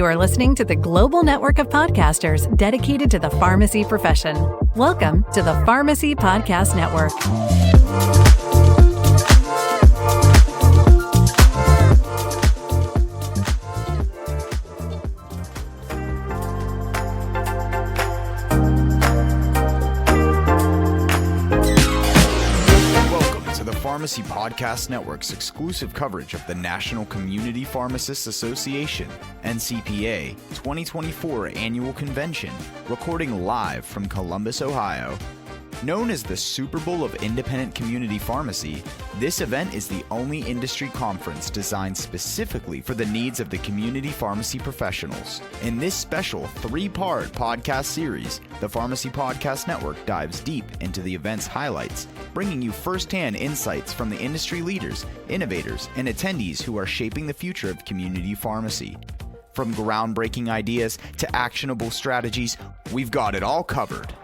You are listening to the global network of podcasters dedicated to the pharmacy profession. Welcome to the Pharmacy Podcast Network. Pharmacy Podcast Network's exclusive coverage of the National Community Pharmacists Association, NCPA, 2024 Annual Convention, recording live from Columbus, Ohio. Known as the Super Bowl of Independent Community Pharmacy, this event is the only industry conference designed specifically for the needs of the community pharmacy professionals. In this special 3-part podcast series, the Pharmacy Podcast Network dives deep into the event's highlights, bringing you firsthand insights from the industry leaders, innovators, and attendees who are shaping the future of community pharmacy. From groundbreaking ideas to actionable strategies, we've got it all covered.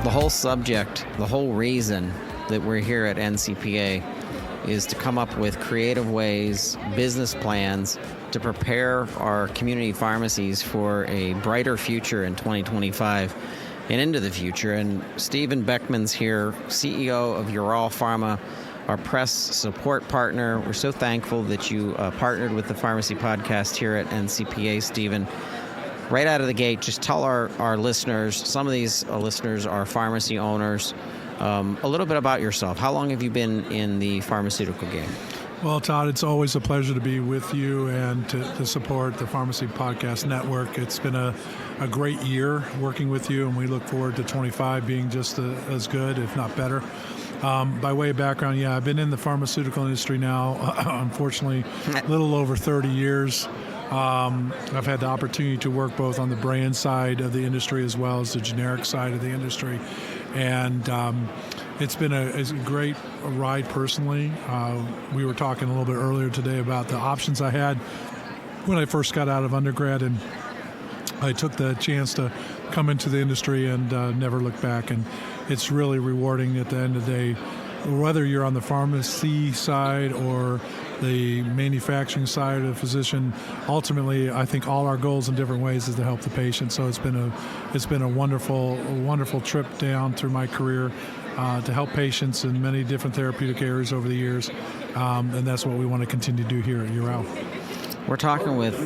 The whole subject, the whole reason that we're here at NCPA is to come up with creative ways, business plans to prepare our community pharmacies for a brighter future in 2025 and into the future. And Stephen Beckman's here, CEO of Ural Pharma, our press support partner. We're so thankful that you partnered with the Pharmacy Podcast here at NCPA, Stephen. Right out of the gate, just tell our listeners, some of these listeners are pharmacy owners, a little bit about yourself. How long have you been in the pharmaceutical game? Well, Todd, it's always a pleasure to be with you and to support the Pharmacy Podcast Network. It's been a great year working with you, and we look forward to 25 being just as good, if not better. By way of background, I've been in the pharmaceutical industry now, unfortunately, a little over 30 years. I've had the opportunity to work both on the brand side of the industry as well as the generic side of the industry. And it's been a great ride personally. We were talking a little bit earlier today about the options I had when I first got out of undergrad, and I took the chance to come into the industry and never look back. And it's really rewarding at the end of the day, whether you're on the pharmacy side or the manufacturing side of the physician. Ultimately, I think all our goals in different ways is to help the patient. So it's been a wonderful trip down through my career to help patients in many different therapeutic areas over the years, and that's what we want to continue to do here at Ural. We're talking with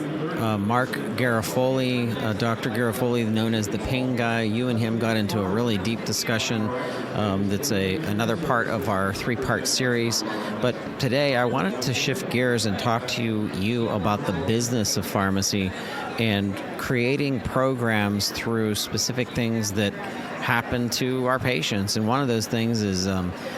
Mark Garofoli, Dr. Garofoli, known as the Ping Guy. You and him got into a really deep discussion that's another part of our 3-part series. But today I wanted to shift gears and talk to you about the business of pharmacy and creating programs through specific things that happen to our patients. And one of those things is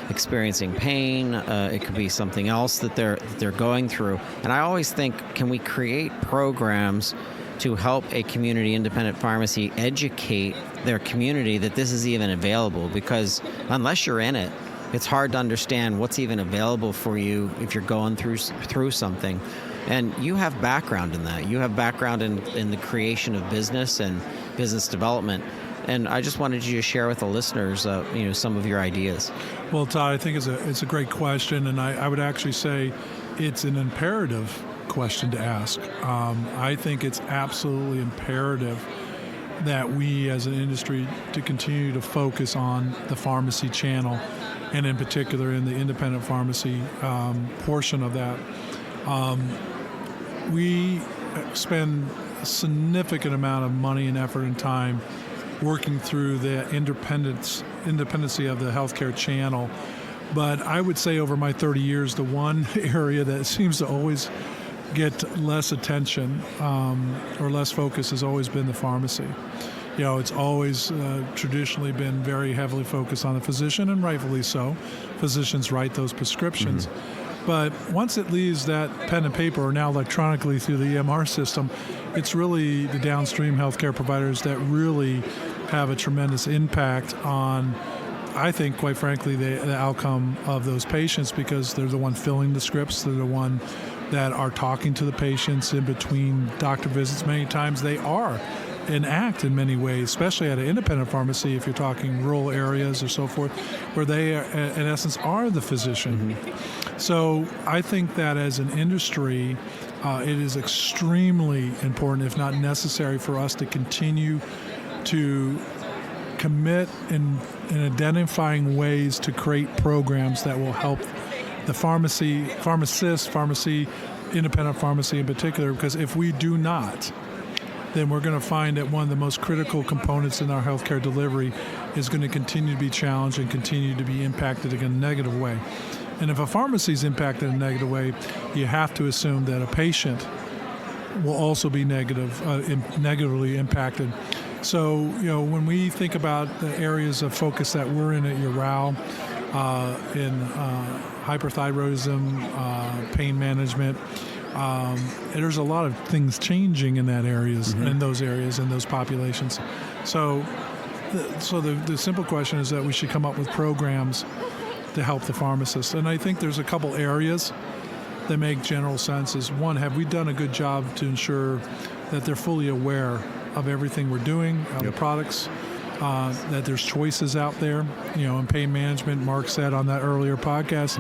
experiencing pain. It could be something else that they're going through. And I always think, can we create programs to help a community independent pharmacy educate their community that this is even available? Because unless you're in it, it's hard to understand what's even available for you if you're going through something. And you have background in that. You have background in the creation of business and business development. And I just wanted you to share with the listeners, some of your ideas. Well, Todd, I think it's a great question, and I would actually say it's an imperative question to ask. I think it's absolutely imperative that we as an industry to continue to focus on the pharmacy channel, and in particular in the independent pharmacy portion of that. We spend a significant amount of money and effort and time working through the independency of the healthcare channel. But I would say over my 30 years, the one area that seems to always get less attention or less focus has always been the pharmacy. It's always traditionally been very heavily focused on the physician, and rightfully so. Physicians write those prescriptions. Mm-hmm. But once it leaves that pen and paper, or now electronically through the EMR system, it's really the downstream healthcare providers that really have a tremendous impact on, I think, quite frankly, the outcome of those patients, because they're the one filling the scripts. They're the one that are talking to the patients in between doctor visits. Many times they are enact in many ways, especially at an independent pharmacy if you're talking rural areas or so forth, where they, in essence, are the physician. So I think that as an industry, it is extremely important, if not necessary, for us to continue to commit in identifying ways to create programs that will help the pharmacists, independent pharmacy in particular, because if we do not, then we're going to find that one of the most critical components in our healthcare delivery is going to continue to be challenged and continue to be impacted in a negative way. And if a pharmacy is impacted in a negative way, you have to assume that a patient will also be negatively impacted. So, when we think about the areas of focus that we're in at Urao, in hyperthyroidism, pain management, there's a lot of things changing in that areas, in those populations. So the simple question is that we should come up with programs to help the pharmacists. And I think there's a couple areas that make general sense. Is one, have we done a good job to ensure that they're fully aware of everything we're doing, the products, that there's choices out there, in pain management. Mark said on that earlier podcast,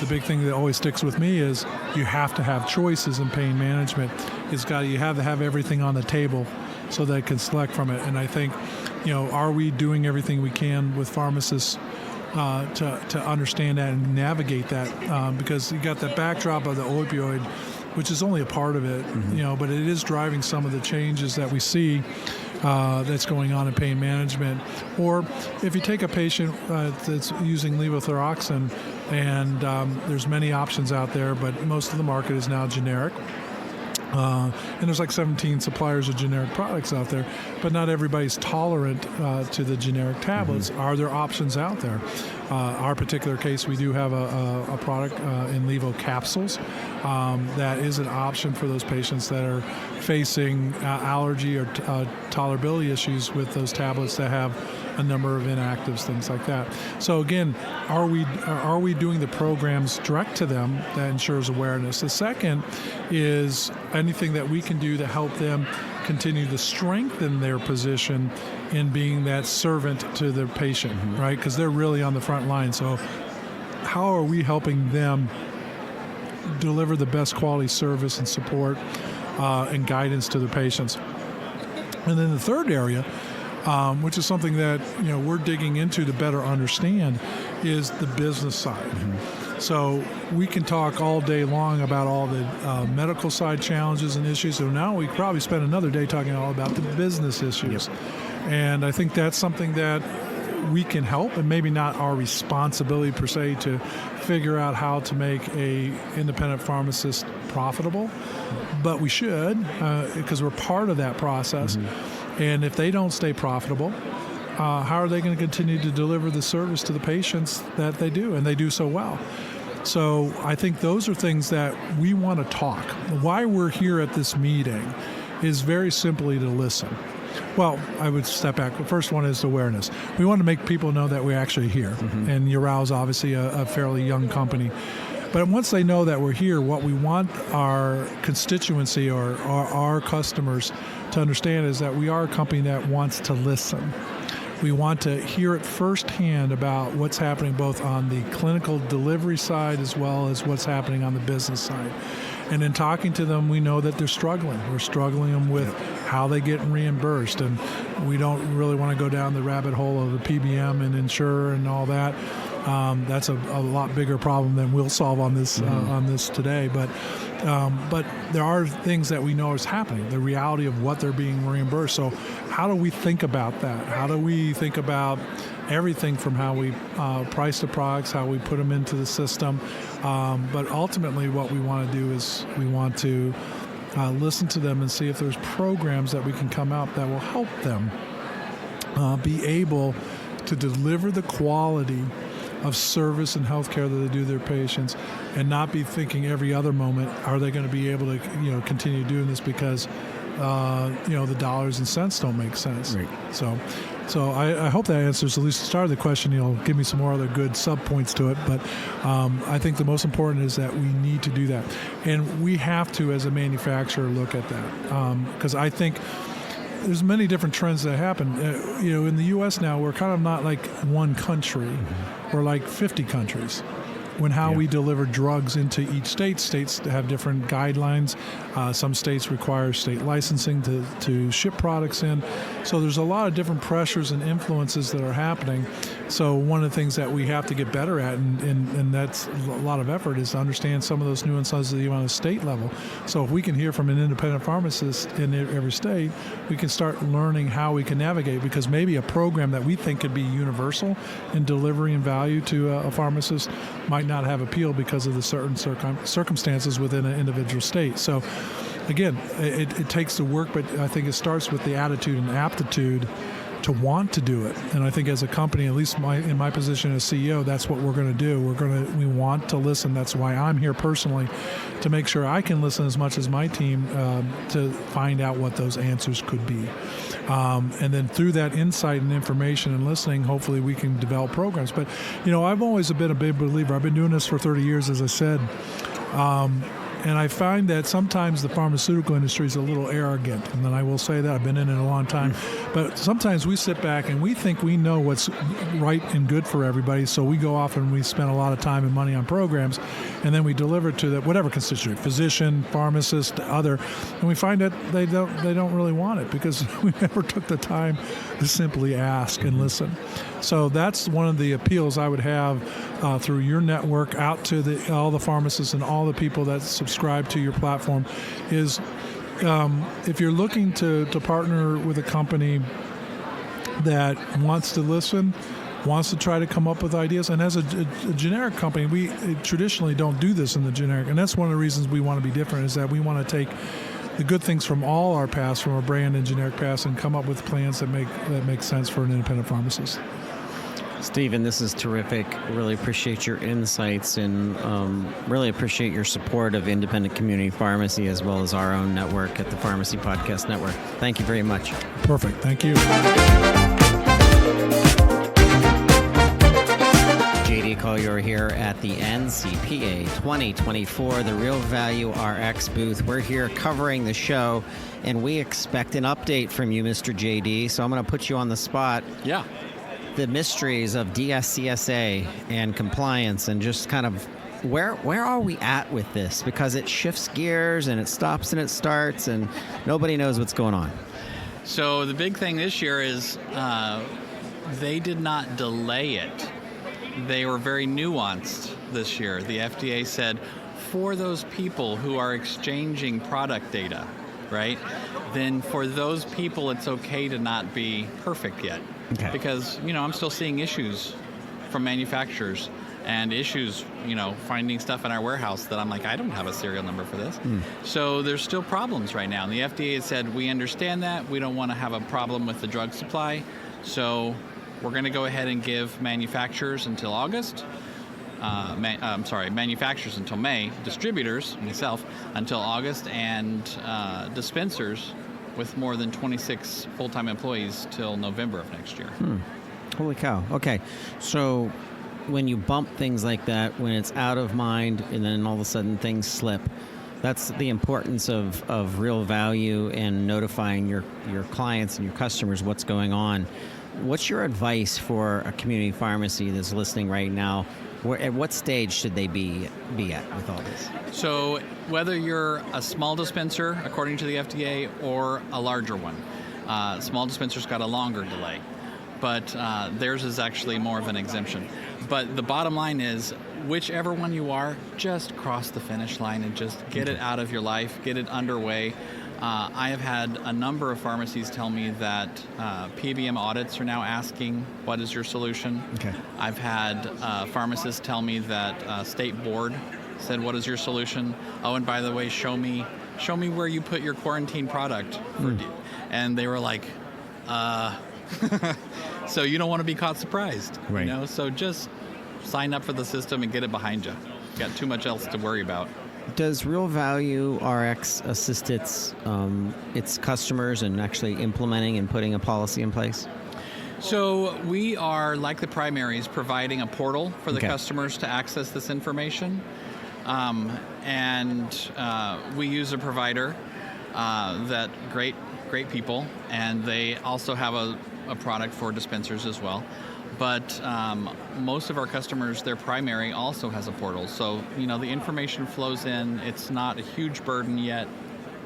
the big thing that always sticks with me is you have to have choices in pain management. You have to have everything on the table so they can select from it. And I think, are we doing everything we can with pharmacists to understand that and navigate that? Because you got the backdrop of the opioid, which is only a part of it, but it is driving some of the changes that we see that's going on in pain management. Or if you take a patient that's using levothyroxine, and there's many options out there, but most of the market is now generic. And there's like 17 suppliers of generic products out there, but not everybody's tolerant to the generic tablets. Are there options out there? Our particular case, we do have a product in Levo capsules that is an option for those patients that are facing allergy or tolerability issues with those tablets that have a number of inactives, things like that. So again, are we doing the programs direct to them that ensures awareness? The second is anything that we can do to help them continue to strengthen their position in being that servant to their patient, right? Because they're really on the front line. So how are we helping them deliver the best quality service and support and guidance to their patients? And then the third area, which is something that we're digging into to better understand, is the business side. So we can talk all day long about all the medical side challenges and issues. So now we probably spend another day talking all about the business issues. And I think that's something that we can help, and maybe not our responsibility per se to figure out how to make a independent pharmacist profitable, but we should because we're part of that process. And if they don't stay profitable, how are they going to continue to deliver the service to the patients that they do, and they do so well? So I think those are things that we want to talk. Why we're here at this meeting is very simply to listen. Well, I would step back. The first one is awareness. We want to make people know that we're actually here. And Urao is obviously a fairly young company. But once they know that we're here, what we want our constituency or our customers to understand is that we are a company that wants to listen. We want to hear it firsthand about what's happening both on the clinical delivery side as well as what's happening on the business side. And in talking to them, we know that they're struggling. We're struggling with how they get reimbursed. And we don't really want to go down the rabbit hole of the PBM and insurer and all that. That's a lot bigger problem than we'll solve on this today. But there are things that we know is happening, the reality of what they're being reimbursed. So how do we think about that? How do we think about everything from how we price the products, how we put them into the system? But ultimately what we want to do is we want to listen to them and see if there's programs that we can come out that will help them be able to deliver the quality of service and healthcare that they do their patients, and not be thinking every other moment, are they going to be able to continue doing this because the dollars and cents don't make sense. Right. So I hope that answers at least the start of the question. Give me some more other good sub-points to it. But I think the most important is that we need to do that. And we have to, as a manufacturer, look at that. Because I think there's many different trends that happen. In the U.S. now, we're kind of not like one country. We're like 50 countries. When we deliver drugs into each state, states have different guidelines. Some states require state licensing to ship products in. So there's a lot of different pressures and influences that are happening. So one of the things that we have to get better at, and that's a lot of effort, is to understand some of those nuances even on a state level. So if we can hear from an independent pharmacist in every state, we can start learning how we can navigate, because maybe a program that we think could be universal in delivery and value to a pharmacist might not have appeal because of the certain circumstances within an individual state. So again, it takes the work, but I think it starts with the attitude and aptitude to want to do it. And I think as a company, at least in my position as CEO, that's what we're going to do. We want to listen. That's why I'm here personally, to make sure I can listen as much as my team to find out what those answers could be. And then through that insight and information and listening, hopefully we can develop programs. But, I've always been a big believer. I've been doing this for 30 years, as I said. And I find that sometimes the pharmaceutical industry is a little arrogant, and then I will say that I've been in it a long time. But sometimes we sit back and we think we know what's right and good for everybody, so we go off and we spend a lot of time and money on programs, and then we deliver to whatever constituent, physician, pharmacist, other, and we find that they don't really want it because we never took the time to simply ask and listen. So that's one of the appeals I would have through your network out to all the pharmacists and all the people that subscribe to your platform is if you're looking to partner with a company that wants to listen, wants to try to come up with ideas, and as a generic company, we traditionally don't do this in the generic, and that's one of the reasons we want to be different, is that we want to take the good things from all our past, from our brand and generic past, and come up with plans that make sense for an independent pharmacist. Stephen, this is terrific. Really appreciate your insights and really appreciate your support of independent community pharmacy as well as our own network at the Pharmacy Podcast Network. Thank you very much. Perfect. Thank you. JD Collier here at the NCPA 2024, the Real Value RX booth. We're here covering the show, and we expect an update from you, Mr. JD. So I'm going to put you on the spot. Yeah. The mysteries of DSCSA and compliance, and just kind of where are we at with this? Because it shifts gears and it stops and it starts and nobody knows what's going on. So the big thing this year is they did not delay it. They were very nuanced this year. The FDA said for those people who are exchanging product data, right, then for those people it's okay to not be perfect yet. Okay. Because, I'm still seeing issues from manufacturers and issues, finding stuff in our warehouse that I'm like, I don't have a serial number for this. So there's still problems right now. And the FDA has said, we understand that. We don't want to have a problem with the drug supply. So we're going to go ahead and give manufacturers until August. Manufacturers until May, distributors, myself, until August, and dispensers with more than 26 full-time employees till November of next year. Holy cow. Okay. So when you bump things like that, when it's out of mind and then all of a sudden things slip, that's the importance of real value and notifying your clients and your customers what's going on. What's your advice for a community pharmacy that's listening right now? At what stage should they be at with all this? So whether you're a small dispenser, according to the FDA, or a larger one, small dispensers got a longer delay, but theirs is actually more of an exemption. But the bottom line is, whichever one you are, just cross the finish line and just get it out of your life, get it underway. I have had a number of pharmacies tell me that PBM audits are now asking, what is your solution? Okay. I've had pharmacists tell me that state board said, what is your solution? Oh, and by the way, show me where you put your quarantine product. And they were like, so you don't want to be caught surprised. Right. So just sign up for the system and get it behind you. Got too much else to worry about. Does Real Value RX assist its customers in actually implementing and putting a policy in place? So we are, like the primaries, providing a portal for the customers to access this information. And we use a provider that great great people, and they also have a product for dispensers as well. But most of our customers, their primary also has a portal. So, the information flows in. It's not a huge burden yet.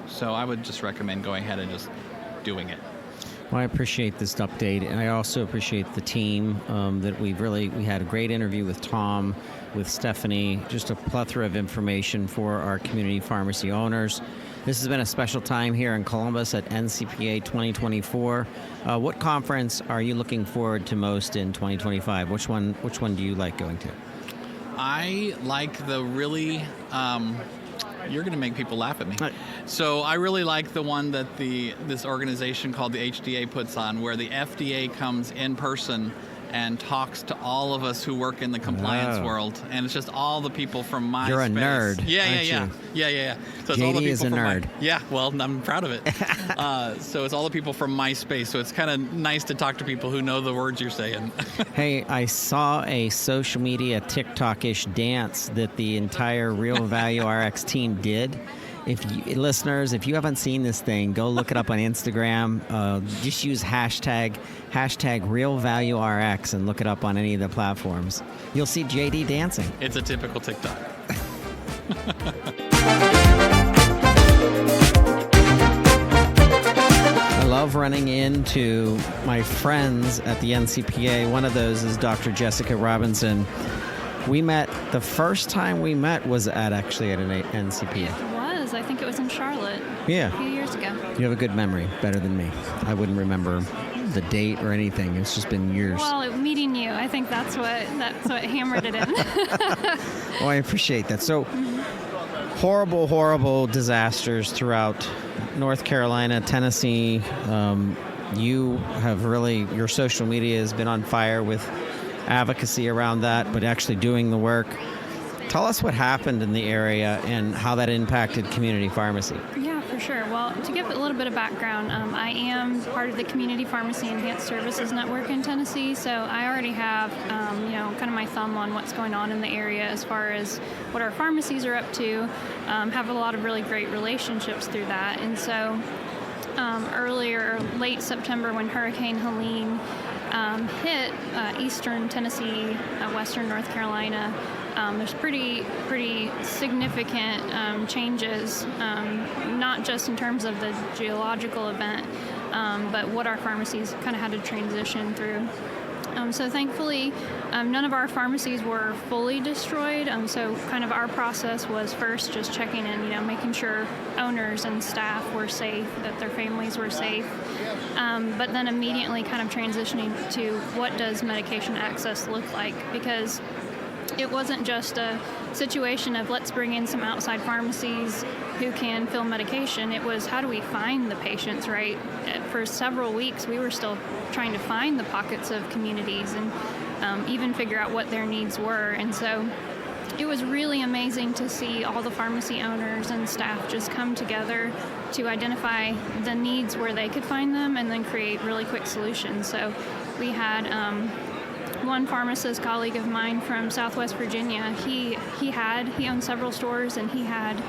So I would just recommend going ahead and just doing it. Well, I appreciate this update, and I also appreciate the team that we had a great interview with Tom, with Stephanie, just a plethora of information for our community pharmacy owners. This has been a special time here in Columbus at NCPA 2024. What conference are you looking forward to most in 2025? Which one do you like going to? I like the really... you're going to make people laugh at me. So I really like the one that this organization called the HDA puts on, where the FDA comes in person and talks to all of us who work in the compliance world, and it's just all the people from my You're space. a nerd. Yeah. So it's JD all the people is a from nerd. Yeah, well, I'm proud of it. So it's all the people from my space. So it's kind of nice to talk to people who know the words you're saying. Hey, I saw a social media TikTok-ish dance that the entire Real Value RX team did. Listeners, if you haven't seen this thing, go look it up on Instagram. Just use hashtag RealValueRx and look it up on any of the platforms. You'll see JD dancing. It's a typical TikTok. I love running into my friends at the NCPA. One of those is Dr. Jessica Robinson. The first time we met was actually at an NCPA. I think it was in Charlotte. Yeah. A few years ago. You have a good memory, better than me. I wouldn't remember the date or anything. It's just been years. Well, meeting you, I think that's what hammered it in. Well, I appreciate that. So, horrible disasters throughout North Carolina, Tennessee. Your social media has been on fire with advocacy around that, but actually doing the work. Tell us what happened in the area and how that impacted community pharmacy. Yeah, for sure. Well, to give a little bit of background, I am part of the Community Pharmacy Enhanced Services Network in Tennessee, so I already have, kind of my thumb on what's going on in the area as far as what our pharmacies are up to, have a lot of really great relationships through that. And so late September, when Hurricane Helene hit eastern Tennessee, western North Carolina, there's pretty significant changes, not just in terms of the geological event, but what our pharmacies kind of had to transition through. So thankfully, none of our pharmacies were fully destroyed. So kind of our process was first just checking in, making sure owners and staff were safe, that their families were safe. But then immediately kind of transitioning to what does medication access look like, because it wasn't just a situation of let's bring in some outside pharmacies who can fill medication. It was how do we find the patients, right? For several weeks, we were still trying to find the pockets of communities and even figure out what their needs were. And so it was really amazing to see all the pharmacy owners and staff just come together to identify the needs where they could find them and then create really quick solutions. So we had one pharmacist colleague of mine from Southwest Virginia. He owned several stores, and he had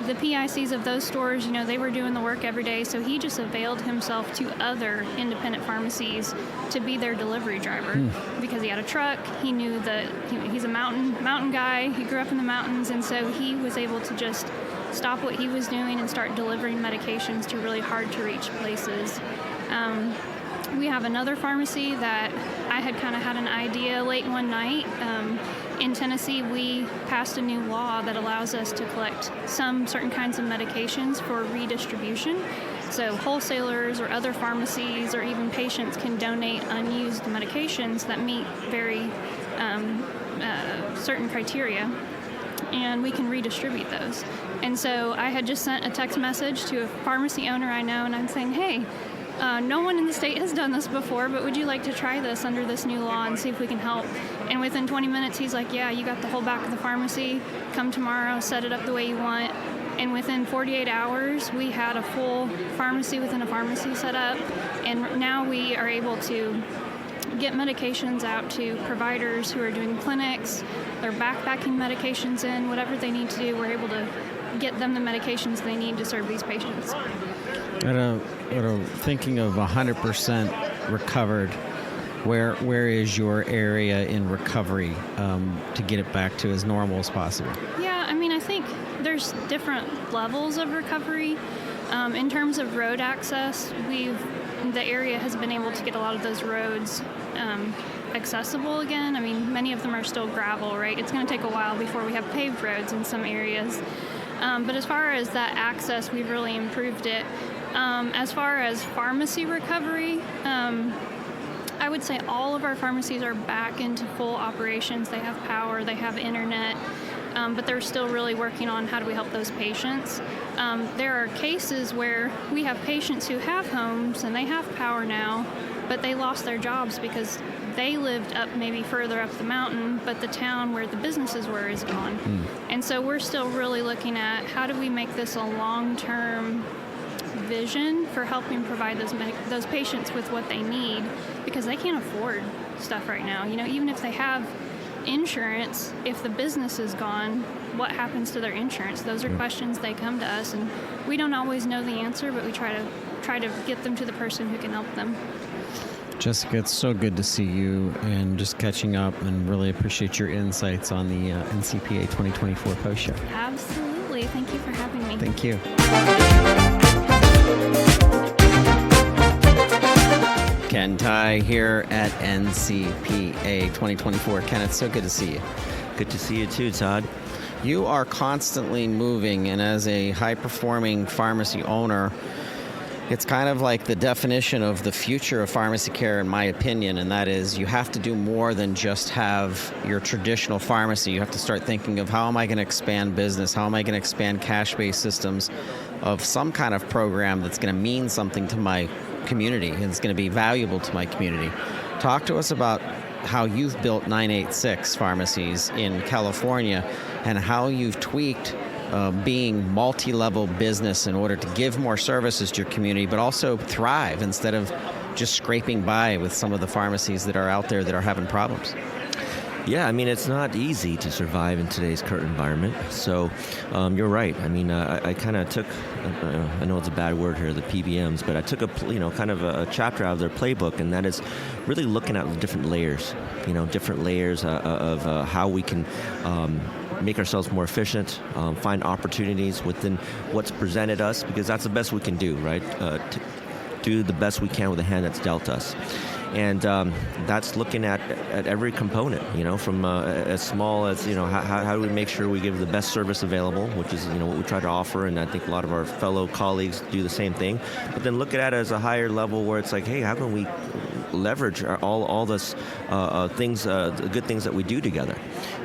the PICs of those stores, they were doing the work every day, so he just availed himself to other independent pharmacies to be their delivery driver because he had a truck. He knew that he's a mountain guy. He grew up in the mountains, and so he was able to just stop what he was doing and start delivering medications to really hard to reach places. We have another pharmacy that I had kind of had an idea late one night. In Tennessee, we passed a new law that allows us to collect some certain kinds of medications for redistribution. So wholesalers or other pharmacies or even patients can donate unused medications that meet very certain criteria, and we can redistribute those. And so I had just sent a text message to a pharmacy owner I know, and I'm saying, hey, no one in the state has done this before, but would you like to try this under this new law and see if we can help? And within 20 minutes, he's like, yeah, you got the whole back of the pharmacy. Come tomorrow, set it up the way you want. And within 48 hours, we had a full pharmacy within a pharmacy set up. And now we are able to get medications out to providers who are doing clinics. They're backpacking medications in, whatever they need to do. We're able to get them the medications they need to serve these patients. Thinking of 100% recovered, where is your area in recovery to get it back to as normal as possible? Yeah, I mean, I think there's different levels of recovery. In terms of road access, the area has been able to get a lot of those roads accessible again. I mean, many of them are still gravel, right? It's going to take a while before we have paved roads in some areas. But as far as that access, we've really improved it. As far as pharmacy recovery, I would say all of our pharmacies are back into full operations. They have power, they have internet, but they're still really working on how do we help those patients. There are cases where we have patients who have homes and they have power now, but they lost their jobs because they lived up maybe further up the mountain, but the town where the businesses were is gone. And so we're still really looking at how do we make this a long-term vision for helping provide those patients with what they need, because they can't afford stuff right now. You know, even if they have insurance, if the business is gone, what happens to their insurance? Those are questions they come to us, and we don't always know the answer, but we try to get them to the person who can help them. Jessica, it's so good to see you and just catching up, and really appreciate your insights on the NCPA 2024 post show. Absolutely. Thank you for having me. Thank you. Ken Ty here at NCPA 2024. Ken, it's so good to see you. Good to see you too, Todd. You are constantly moving, and as a high-performing pharmacy owner, it's kind of like the definition of the future of pharmacy care, in my opinion, and that is you have to do more than just have your traditional pharmacy. You have to start thinking of how am I going to expand business? How am I going to expand cash-based systems of some kind of program that's going to mean something to my community and it's going to be valuable to my community. Talk to us about how you've built 986 pharmacies in California and how you've tweaked being multi-level business in order to give more services to your community, but also thrive instead of just scraping by with some of the pharmacies that are out there that are having problems. Yeah, I mean, it's not easy to survive in today's current environment. So you're right. I mean, I kind of took, I know it's a bad word here, the PBMs, but I took kind of a chapter out of their playbook, and that is really looking at the different layers, different layers of how we can make ourselves more efficient, find opportunities within what's presented us, because that's the best we can do, right? To do the best we can with the hand that's dealt us. And that's looking at every component, from as small as, how do we make sure we give the best service available, which is, what we try to offer, and I think a lot of our fellow colleagues do the same thing. But then look at it as a higher level where it's like, hey, how can we leverage all this things, the good things that we do together,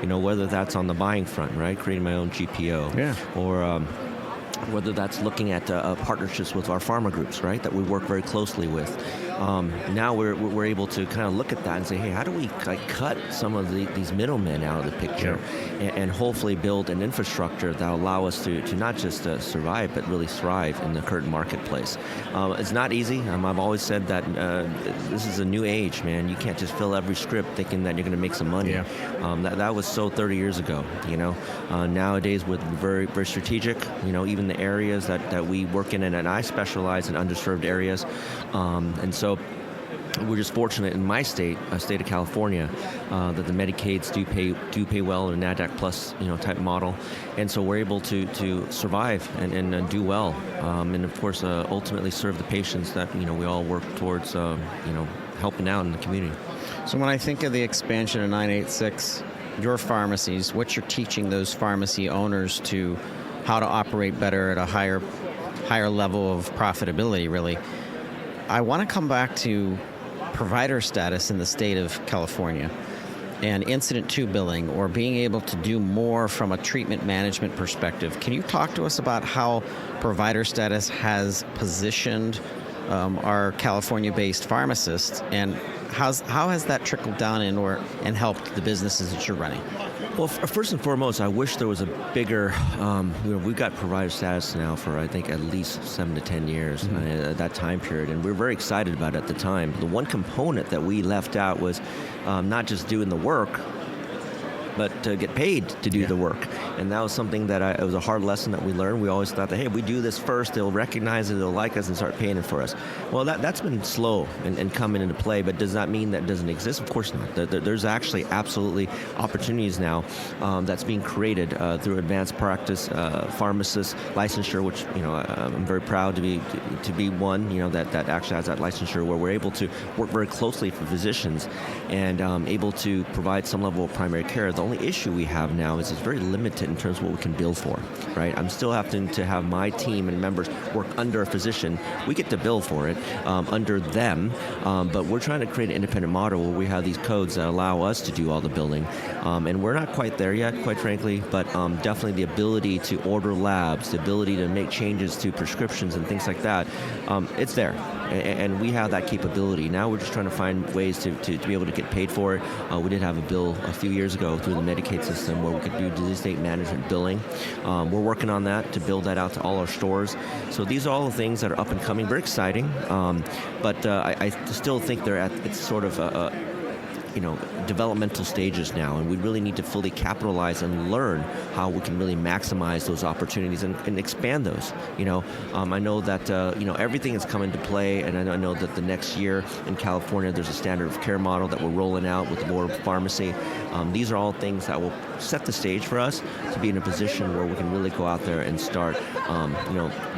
whether that's on the buying front, right, creating my own GPO, or whether that's looking at partnerships with our pharma groups, right, that we work very closely with. Now we're able to kind of look at that and say, hey, how do we cut some of these middlemen out of the picture and hopefully build an infrastructure that will allow us to not just survive, but really thrive in the current marketplace. It's not easy. I've always said that this is a new age, man. You can't just fill every script thinking that you're going to make some money. That was so 30 years ago, Nowadays, with very, very strategic, even the areas that we work in, and I specialize in underserved areas. And so we're just fortunate in my state of California, that the Medicaids do pay well in a NASDAQ Plus type model, and so we're able to survive and do well, and of course ultimately serve the patients that we all work towards helping out in the community. So when I think of the expansion of 986, your pharmacies, what you're teaching those pharmacy owners to how to operate better at a higher level of profitability, really. I want to come back to provider status in the state of California and incident to billing, or being able to do more from a treatment management perspective. Can you talk to us about how provider status has positioned our California-based pharmacists, and how has that trickled down and helped the businesses that you're running? Well, first and foremost, I wish there was a bigger, we've got provider status now for, I think, at least 7 to 10 years, at that time period, and we were very excited about it at the time. The one component that we left out was not just doing the work, but to get paid to do the work. And that was something that it was a hard lesson that we learned. We always thought that, hey, if we do this first, they'll recognize it, they'll like us and start paying it for us. Well, that's been slow and coming into play, but does that mean that doesn't exist? Of course not. There's actually absolutely opportunities now that's being created through advanced practice pharmacist licensure, which I'm very proud to be one that actually has that licensure, where we're able to work very closely for physicians and able to provide some level of primary care. The only issue we have now is it's very limited in terms of what we can bill for, right? I'm still having to have my team and members work under a physician. We get to bill for it under them, but we're trying to create an independent model where we have these codes that allow us to do all the billing. And we're not quite there yet, quite frankly, but definitely the ability to order labs, the ability to make changes to prescriptions and things like that, it's there. And we have that capability. Now we're just trying to find ways to be able to get paid for it. We did have a bill a few years ago through the Medicaid system where we could do disease state management billing. We're working on that to build that out to all our stores. So these are all the things that are up and coming, very exciting. But I still think they're at it's sort of developmental stages now, and we really need to fully capitalize and learn how we can really maximize those opportunities and expand those. I know that everything is coming to play, and I know that the next year in California there's a standard of care model that we're rolling out with the Board of Pharmacy. These are all things that will set the stage for us to be in a position where we can really go out there and start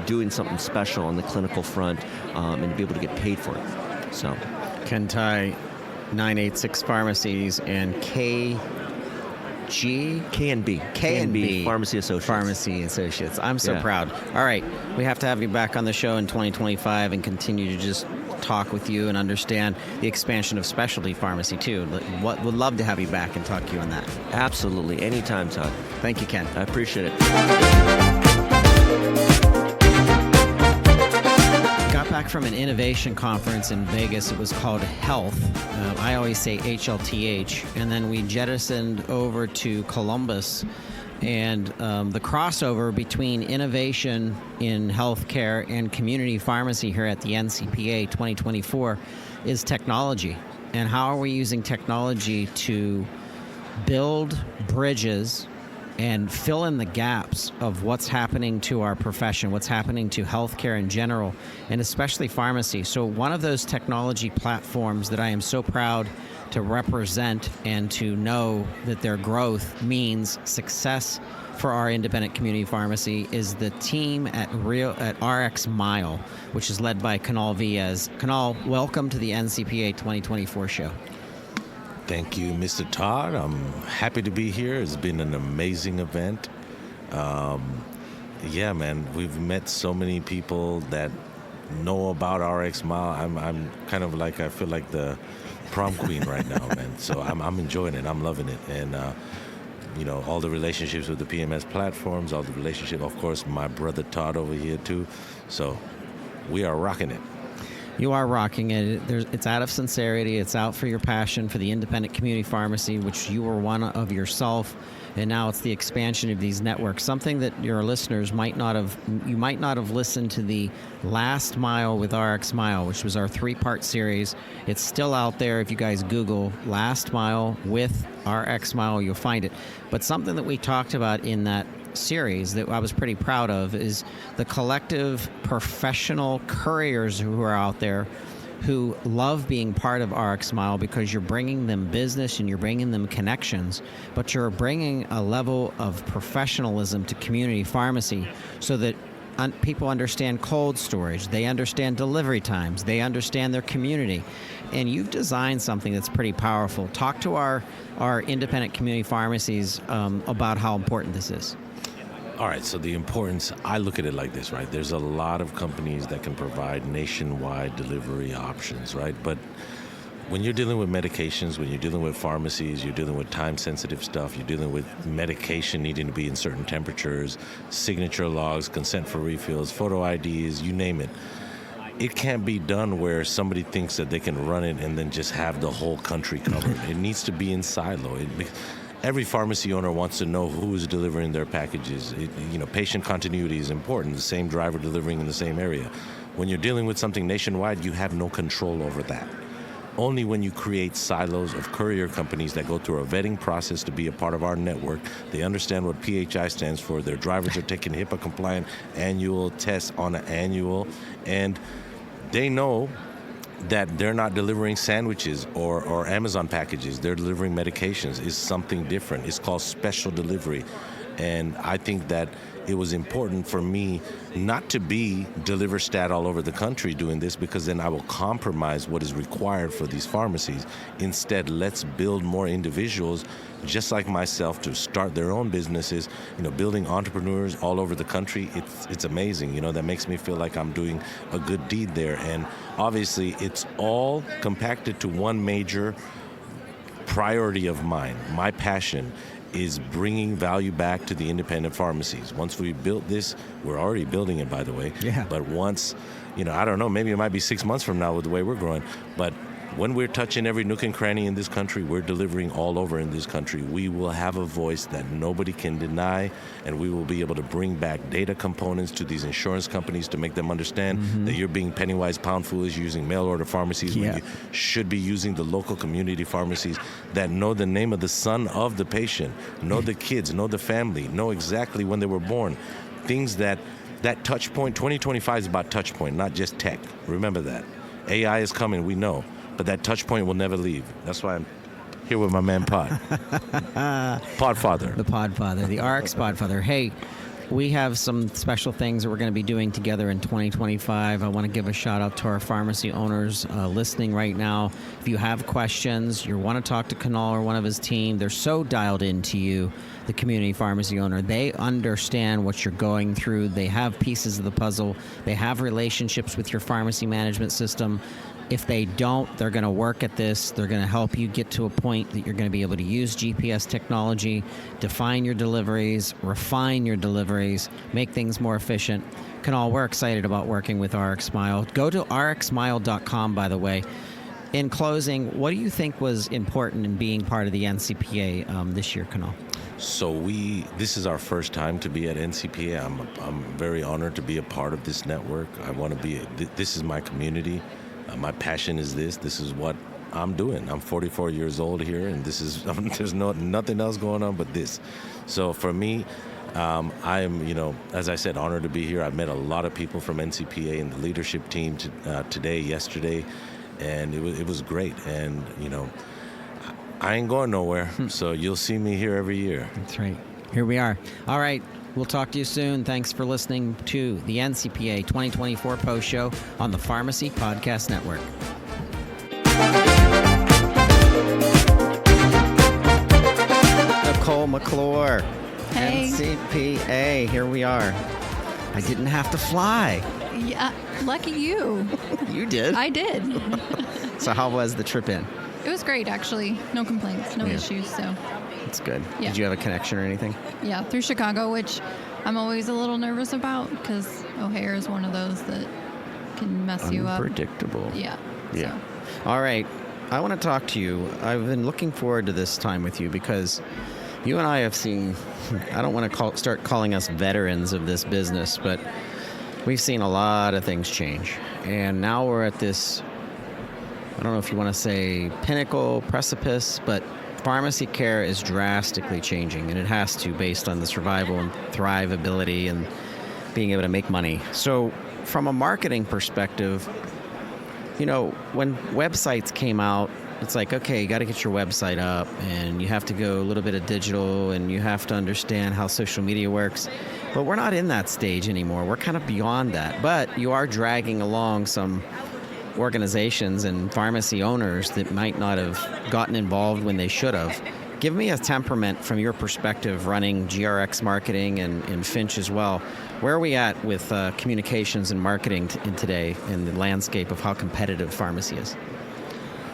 doing something special on the clinical front and be able to get paid for it. So, Ken Tai, 986 Pharmacies and K&B Pharmacy Associates. I'm so proud. All right, we have to have you back on the show in 2025 and continue to just talk with you and understand the expansion of specialty pharmacy too. Would love to have you back and talk to you on that. Absolutely, anytime, Todd. Thank you, Ken. I appreciate it. Got back from an innovation conference in Vegas. It was called Health. I always say HLTH. And then we jettisoned over to Columbus. And the crossover between innovation in healthcare and community pharmacy here at the NCPA 2024 is technology. And how are we using technology to build bridges and fill in the gaps of what's happening to our profession, what's happening to healthcare in general, and especially pharmacy. So one of those technology platforms that I am so proud to represent and to know that their growth means success for our independent community pharmacy is the team at RX Mile, which is led by Kunal Viaz. Kunal, welcome to the NCPA 2024 show. Thank you, Mr. Todd. I'm happy to be here. It's been an amazing event. Yeah, man, we've met so many people that know about RX Mile. I'm kind of like, I feel like the prom queen right now, man. So I'm enjoying it. I'm loving it. And, all the relationships with the PMS platforms, all the relationship, of course, my brother Todd over here too. So we are rocking it. You are rocking it. It's out of sincerity. It's out for your passion for the independent community pharmacy, which you were one of yourself. And now it's the expansion of these networks, something that your listeners might not have listened to the Last Mile with RX Mile, which was our 3-part series. It's still out there. If you guys Google Last Mile with RX Mile, you'll find it. But something that we talked about in that series that I was pretty proud of is the collective professional couriers who are out there who love being part of RX Mile because you're bringing them business and you're bringing them connections, but you're bringing a level of professionalism to community pharmacy so that people understand cold storage, they understand delivery times, they understand their community. And you've designed something that's pretty powerful. Talk to our independent community pharmacies about how important this is. All right, so the importance, I look at it like this, right? There's a lot of companies that can provide nationwide delivery options, right? But when you're dealing with medications, when you're dealing with pharmacies, you're dealing with time-sensitive stuff, you're dealing with medication needing to be in certain temperatures, signature logs, consent for refills, photo IDs, you name it. It can't be done where somebody thinks that they can run it and then just have the whole country covered. It needs to be in silo. Every pharmacy owner wants to know who is delivering their packages. Patient continuity is important, the same driver delivering in the same area. When you're dealing with something nationwide, you have no control over that. only when you create silos of courier companies that go through a vetting process to be a part of our network. They understand what PHI stands for. Their drivers are taking HIPAA-compliant annual tests on an annual, and they know that they're not delivering sandwiches or Amazon packages. They're delivering medications. It's something different. It's called special delivery. And I think that it was important for me not to be deliver stat all over the country doing this, because then I will compromise what is required for these pharmacies. Instead, let's build more individuals just like myself to start their own businesses, building entrepreneurs all over the country. It's amazing. That makes me feel like I'm doing a good deed there. And obviously, it's all compacted to one major priority of mine. My passion is bringing value back to the independent pharmacies. Once we built this, we're already building it, by the way. Yeah. But once, I don't know, maybe it might be 6 months from now with the way we're growing, but when we're touching every nook and cranny in this country, we're delivering all over in this country. We will have a voice that nobody can deny, and we will be able to bring back data components to these insurance companies to make them understand that you're being penny-wise, pound-foolish using mail-order pharmacies when you should be using the local community pharmacies that know the name of the son of the patient, know the kids, know the family, know exactly when they were born. Things that touch point, 2025 is about touch point, not just tech. Remember that. AI is coming, we know. But that touch point will never leave. That's why I'm here with my man Pod. Podfather. The Podfather, the RX Podfather. Hey, we have some special things that we're going to be doing together in 2025. I want to give a shout out to our pharmacy owners listening right now. If you have questions, you want to talk to Kunal or one of his team, they're so dialed into you, the community pharmacy owner. They understand what you're going through. They have pieces of the puzzle. They have relationships with your pharmacy management system. If they don't, they're going to work at this. They're going to help you get to a point that you're going to be able to use GPS technology, define your deliveries, refine your deliveries, make things more efficient. Kunal, we're excited about working with RxSmile. Go to rxsmile.com, by the way. In closing, what do you think was important in being part of the NCPA this year, Kunal? So this is our first time to be at NCPA. I'm very honored to be a part of this network. I want to be, this is my community. My passion is this. This is what I'm doing. I'm 44 years old here, and this is there's nothing else going on but this. So for me, I am, as I said, honored to be here. I've met a lot of people from NCPA and the leadership team yesterday, and it was great. And I ain't going nowhere, so you'll see me here every year. That's right. Here we are. All right. We'll talk to you soon. Thanks for listening to the NCPA 2024 Post Show on the Pharmacy Podcast Network. Nicole McClure, hey. NCPA. Here we are. I didn't have to fly. Yeah, lucky you. You did? I did. So how was the trip in? It was great, actually. No complaints, no issues, so. That's good. Yeah. Did you have a connection or anything? Yeah, through Chicago, which I'm always a little nervous about because O'Hare is one of those that can mess you up. Unpredictable. Yeah. Yeah. So. All right. I want to talk to you. I've been looking forward to this time with you because you and I have seen, I don't want to start calling us veterans of this business, but we've seen a lot of things change. And now we're at this, I don't know if you want to say pinnacle, precipice, but pharmacy care is drastically changing, and it has to based on the survival and thrivability and being able to make money. So from a marketing perspective, when websites came out, it's like, okay, you got to get your website up, and you have to go a little bit of digital, and you have to understand how social media works. But we're not in that stage anymore. We're kind of beyond that. But you are dragging along some organizations and pharmacy owners that might not have gotten involved when they should have. Give me a temperament from your perspective running GRX marketing and Finch as well. Where are we at with communications and marketing today in the landscape of how competitive pharmacy is?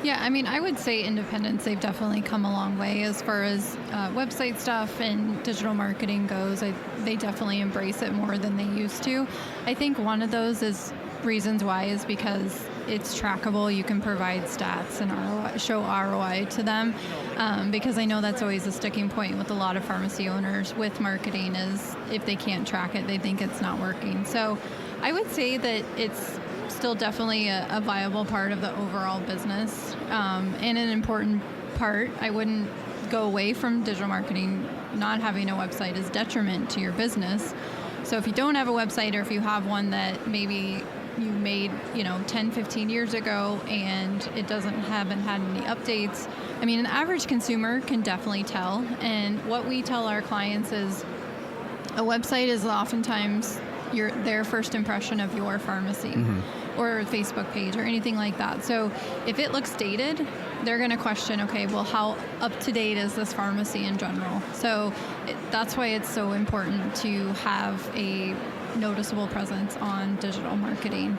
Yeah, I mean, I would say independents, they've definitely come a long way as far as website stuff and digital marketing goes. They definitely embrace it more than they used to. I think one of those reasons why is because it's trackable. You can provide stats and ROI, show ROI to them, because I know that's always a sticking point with a lot of pharmacy owners with marketing is if they can't track it, they think it's not working. So I would say that it's still definitely a viable part of the overall business, and an important part. I wouldn't go away from digital marketing. Not having a website is detriment to your business. So if you don't have a website, or if you have one that maybe you made 10, 15 years ago and it haven't had any updates, I mean, an average consumer can definitely tell. And what we tell our clients is a website is oftentimes their first impression of your pharmacy, or a Facebook page or anything like that. So if it looks dated, they're going to question, okay, well, how up to date is this pharmacy in general? So that's why it's so important to have a noticeable presence on digital marketing.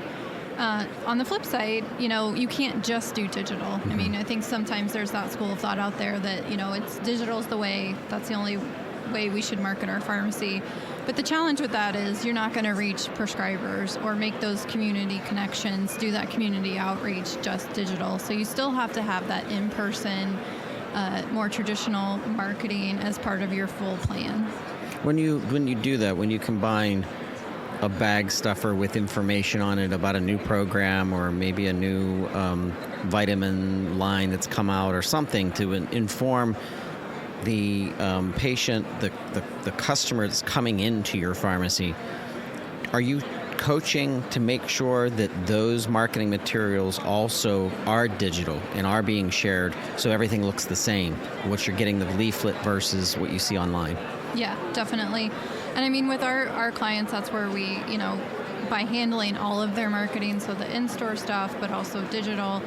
On the flip side, you can't just do digital. I mean, I think sometimes there's that school of thought out there that, it's digital's the way, that's the only way we should market our pharmacy. But the challenge with that is you're not going to reach prescribers or make those community connections, do that community outreach just digital. So you still have to have that in-person, more traditional marketing as part of your full plan. When you do that, when you combine a bag stuffer with information on it about a new program or maybe a new vitamin line that's come out or something to inform the patient, the customer that's coming into your pharmacy, are you coaching to make sure that those marketing materials also are digital and are being shared so everything looks the same, what you're getting the leaflet versus what you see online? Yeah, definitely. And I mean, with our clients, that's where we, by handling all of their marketing, so the in-store stuff, but also digital,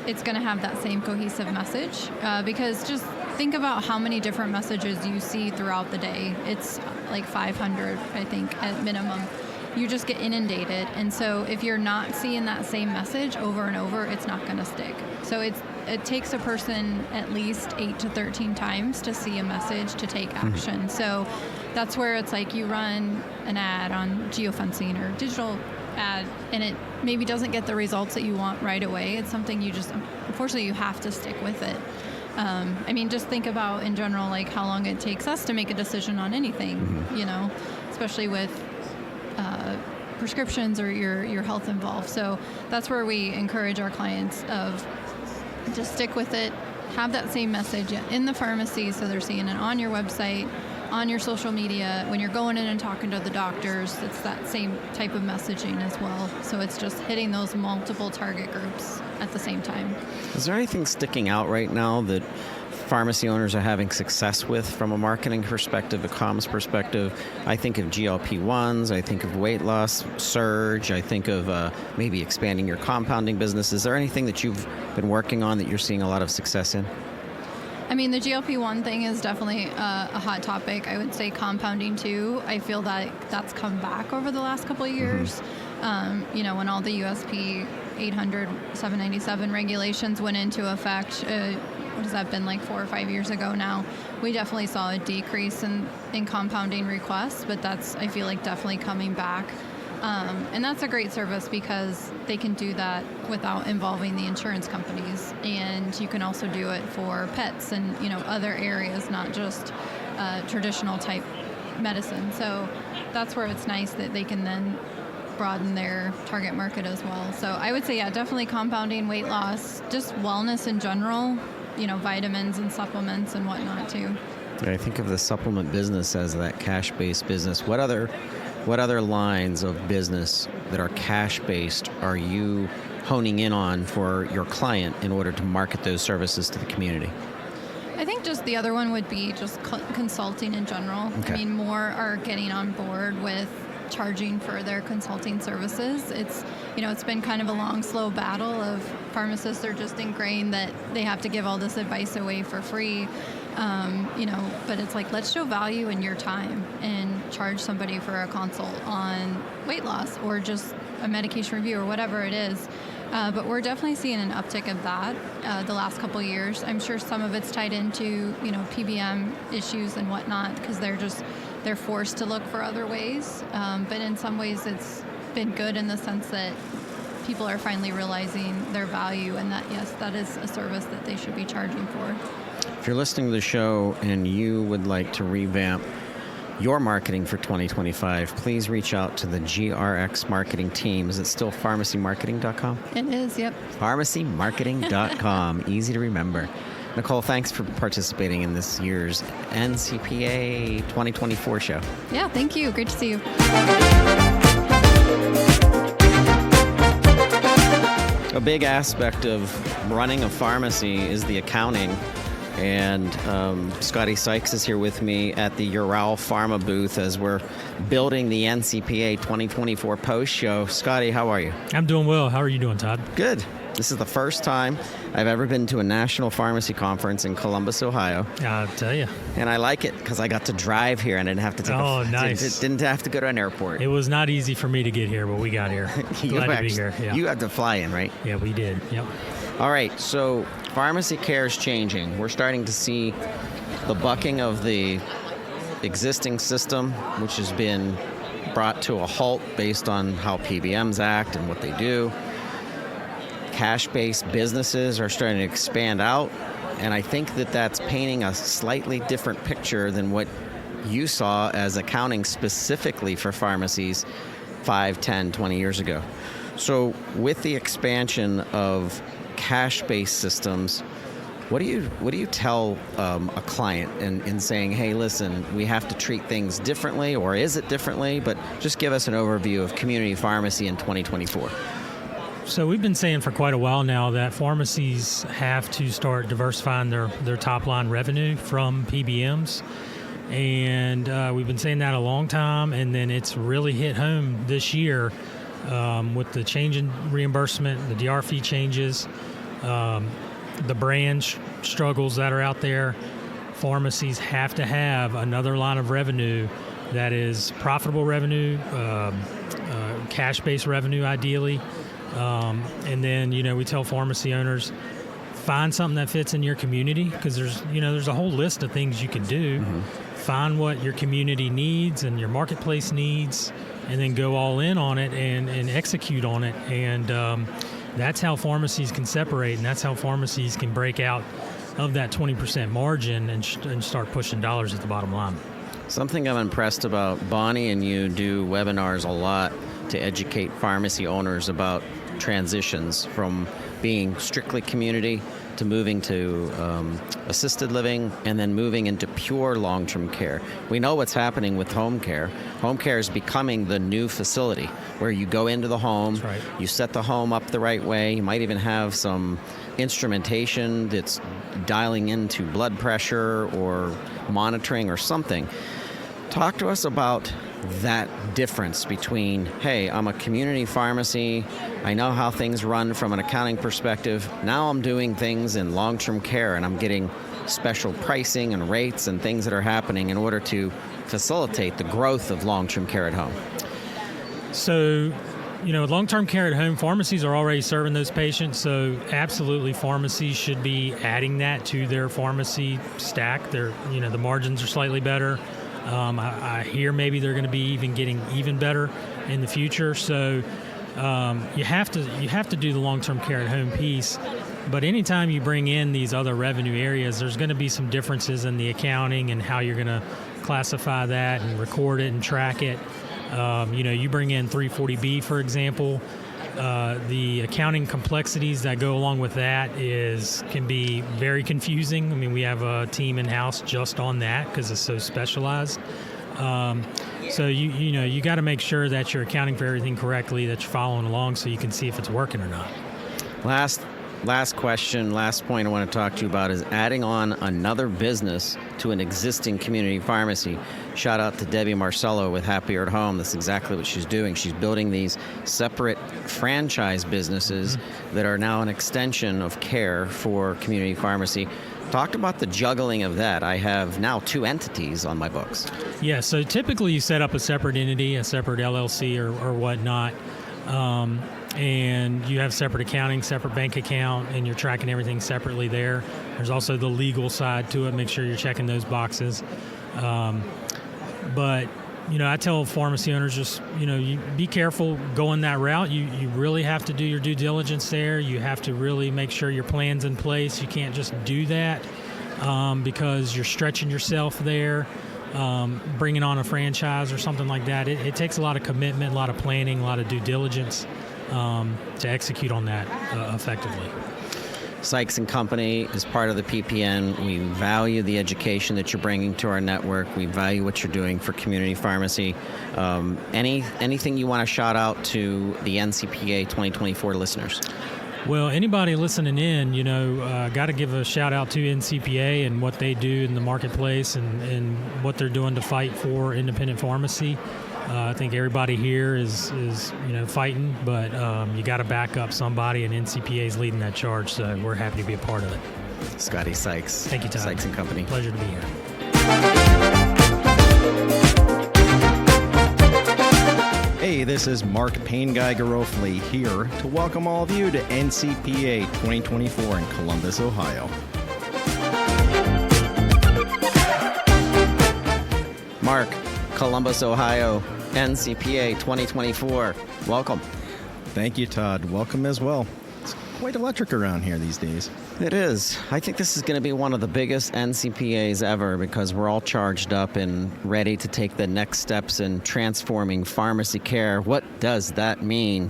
it's going to have that same cohesive message, because just think about how many different messages you see throughout the day. It's like 500, I think, at minimum. You just get inundated. And so if you're not seeing that same message over and over, it's not going to stick. So it takes a person at least 8 to 13 times to see a message to take action. So that's where it's like you run an ad on geofencing or digital ad, and it maybe doesn't get the results that you want right away. It's something unfortunately, you have to stick with it. I mean, just think about in general, like how long it takes us to make a decision on anything, especially with prescriptions or your health involved. So that's where we encourage our clients of just stick with it, have that same message in the pharmacy so they're seeing it on your website, on your social media, when you're going in and talking to the doctors, it's that same type of messaging as well. So it's just hitting those multiple target groups at the same time. Is there anything sticking out right now that pharmacy owners are having success with from a marketing perspective, a comms perspective? I think of GLP-1s, I think of weight loss surge, I think of maybe expanding your compounding business. Is there anything that you've been working on that you're seeing a lot of success in? I mean, the GLP-1 thing is definitely a hot topic. I would say compounding too. I feel that that's come back over the last couple of years. When all the USP 800, 797 regulations went into effect, what has that been, like 4 or 5 years ago now? We definitely saw a decrease in compounding requests, but that's, I feel like, definitely coming back. And that's a great service because they can do that without involving the insurance companies. And you can also do it for pets and, other areas, not just traditional type medicine. So that's where it's nice that they can then broaden their target market as well. So I would say, yeah, definitely compounding, weight loss, just wellness in general, vitamins and supplements and whatnot too. I think of the supplement business as that cash-based business. What other lines of business that are cash-based are you honing in on for your client in order to market those services to the community? I think just the other one would be just consulting in general. Okay. I mean, more are getting on board with charging for their consulting services. It's been kind of a long, slow battle of pharmacists are just ingrained that they have to give all this advice away for free. But it's like, let's show value in your time and charge somebody for a consult on weight loss or just a medication review or whatever it is. But we're definitely seeing an uptick of that the last couple of years. I'm sure some of it's tied into, PBM issues and whatnot because they're forced to look for other ways. But in some ways it's been good in the sense that people are finally realizing their value and that, yes, that is a service that they should be charging for. If you're listening to the show and you would like to revamp your marketing for 2025, please reach out to the GRX marketing team. Is it still pharmacymarketing.com? It is, yep. Pharmacymarketing.com. Easy to remember. Nicole, thanks for participating in this year's NCPA 2024 show. Yeah, thank you. Great to see you. A big aspect of running a pharmacy is the accounting. And Scotty Sykes is here with me at the Ural Pharma booth as we're building the NCPA 2024 post show. Scotty, how are you? I'm doing well. How are you doing, Todd? Good. This is the first time I've ever been to a national pharmacy conference in Columbus, Ohio. I'll tell you. And I like it because I got to drive here and I didn't have to take nice. Didn't have to go to an airport. It was not easy for me to get here, but we got here. Glad to be here. Yeah. You had to fly in, right? Yeah, we did. Yep. All right, so pharmacy care is changing. We're starting to see the bucking of the existing system, which has been brought to a halt based on how PBMs act and what they do. Cash-based businesses are starting to expand out, and I think that that's painting a slightly different picture than what you saw as accounting specifically for pharmacies 5, 10, 20 years ago. So with the expansion of cash-based systems, what do you tell a client in saying, hey, listen, we have to treat things differently, or is it differently? But just give us an overview of community pharmacy in 2024. So we've been saying for quite a while now that pharmacies have to start diversifying their top-line revenue from PBMs. And we've been saying that a long time, and then it's really hit home this year with the change in reimbursement, the DR fee changes, the brand struggles that are out there. Pharmacies have to have another line of revenue that is profitable revenue, cash-based revenue ideally. And then, we tell pharmacy owners, find something that fits in your community, because there's a whole list of things you can do. Mm-hmm. Find what your community needs and your marketplace needs, and then go all in on it and execute on it. And that's how pharmacies can separate, and that's how pharmacies can break out of that 20% margin and start pushing dollars at the bottom line. Something I'm impressed about, Bonnie and you do webinars a lot to educate pharmacy owners about transitions from being strictly community to moving to assisted living, and then moving into pure long-term care. We know what's happening with home care. Home care is becoming the new facility where you go into the home, That's right. You set the home up the right way. You might even have some instrumentation that's dialing into blood pressure or monitoring or something. Talk to us about that difference between, hey, I'm a community pharmacy, I know how things run from an accounting perspective, now I'm doing things in long-term care and I'm getting special pricing and rates and things that are happening in order to facilitate the growth of long-term care at home. So, long-term care at home, pharmacies are already serving those patients, so absolutely pharmacies should be adding that to their pharmacy stack. The margins are slightly better. I hear maybe they're going to be getting even better in the future. So you have to do the long-term care at home piece. But anytime you bring in these other revenue areas, there's going to be some differences in the accounting and how you're going to classify that and record it and track it. You bring in 340B, for example. The accounting complexities that go along with that can be very confusing. I mean, we have a team in-house just on that because it's so specialized. So you got to make sure that you're accounting for everything correctly, that you're following along so you can see if it's working or not. Last question, last point I want to talk to you about is adding on another business to an existing community pharmacy. Shout out to Debbie Marcello with Happier at Home. That's exactly what she's doing. She's building these separate franchise businesses that are now an extension of care for community pharmacy. Talk about the juggling of that. I have now 2 entities on my books. Yeah, so typically you set up a separate entity, a separate LLC or whatnot. And you have separate accounting, separate bank account, and you're tracking everything separately there. There's also the legal side to it. Make sure you're checking those boxes. But I tell pharmacy owners just, you be careful going that route. You really have to do your due diligence there. You have to really make sure your plan's in place. You can't just do that because you're stretching yourself there. bringing on a franchise or something like that, it takes a lot of commitment, a lot of planning, a lot of due diligence to execute on that effectively. Sykes & Company is part of the PPN. We value the education that you're bringing to our network. We value what you're doing for community pharmacy. Anything you want to shout out to the NCPA 2024 listeners? Well, anybody listening in, got to give a shout out to NCPA and what they do in the marketplace and what they're doing to fight for independent pharmacy. I think everybody here is fighting, but you got to back up somebody, and NCPA is leading that charge, so we're happy to be a part of it. Scotty Sykes. Thank you, Todd. Sykes & Company. Pleasure to be here. Hey, this is Mark Pain Guy Garofoli here to welcome all of you to NCPA 2024 in Columbus, Ohio. Mark, Columbus, Ohio, NCPA 2024. Welcome. Thank you, Todd. Welcome as well. It's quite electric around here these days. It is. I think this is going to be one of the biggest NCPAs ever because we're all charged up and ready to take the next steps in transforming pharmacy care. What does that mean?